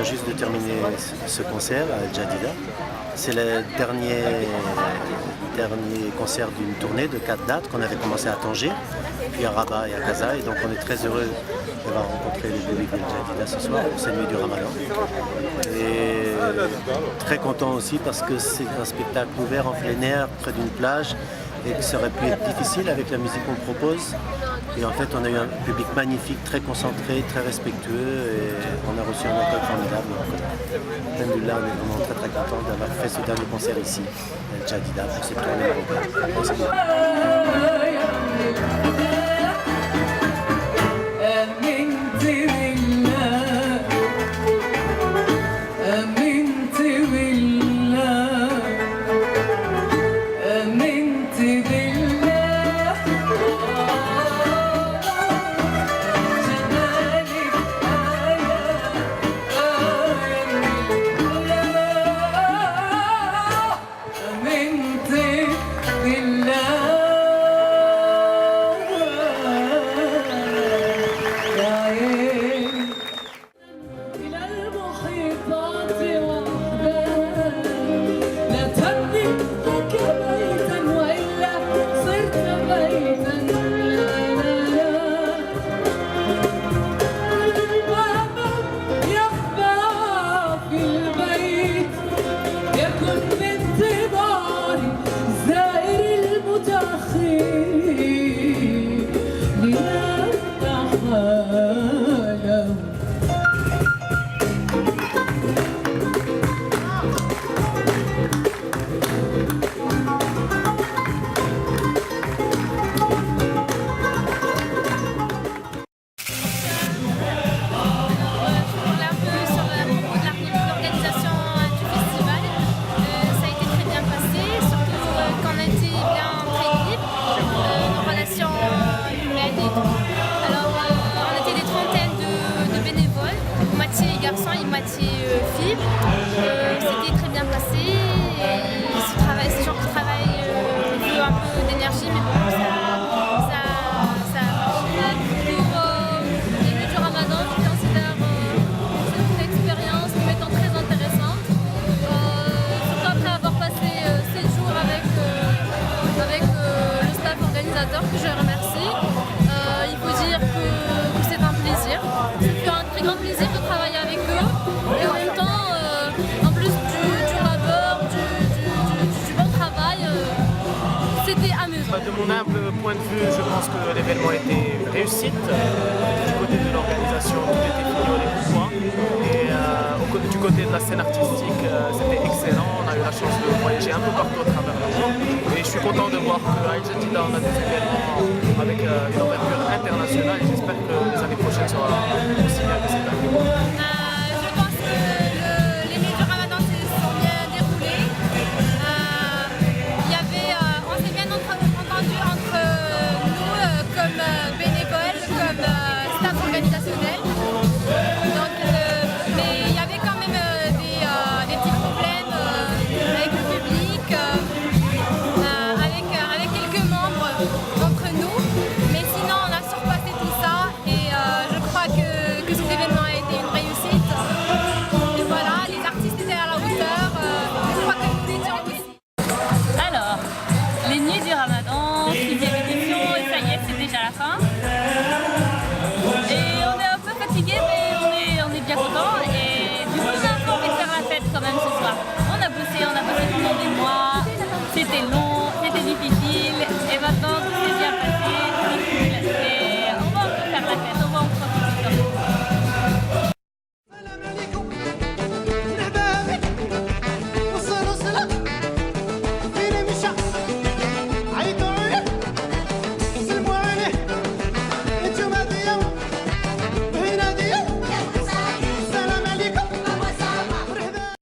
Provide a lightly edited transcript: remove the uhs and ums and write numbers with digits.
juste de terminer ce concert à El Jadida. C'est le dernier concert d'une tournée de 4 dates qu'on avait commencé à Tanger, puis à Rabat et à Casa. Et donc on est très heureux d'avoir rencontré le public de El Jadida ce soir pour cette nuit du Ramadan. Et très content aussi parce que c'est un spectacle ouvert en plein air près d'une plage et que ça aurait pu être difficile avec la musique qu'on propose. Et en fait, on a eu un public magnifique, très concentré, très respectueux et on a reçu un accueil formidable. Donc, là, on est vraiment très content d'avoir fait ce dernier concert ici, à El Jadida, pour cette tournée marocaine. Moitié filles. C'était très bien passé. Et ces gens qui travaillent veulent un peu d'énergie, mais bon, ça marche. Pour les nuits du Ramadan, je considère cette expérience comme étant très intéressante. Surtout après avoir passé 7 jours avec le staff organisateur que je remercie. Il faut dire que c'est un plaisir. C'est un très grand plaisir de travailler avec eux. Et en même temps, en plus du labeur, du bon travail, c'était amusant. De mon humble point de vue, je pense que l'événement était une réussite. Du côté de l'organisation, tout était fini au début. Et du côté de la scène artistique, c'était excellent. On a eu la chance de voyager un peu partout à travers le monde. Et je suis content de voir qu'à El Jadida, on a des événements avec une envergure internationale. Et j'espère que les années prochaines seront aussi bien que cette année.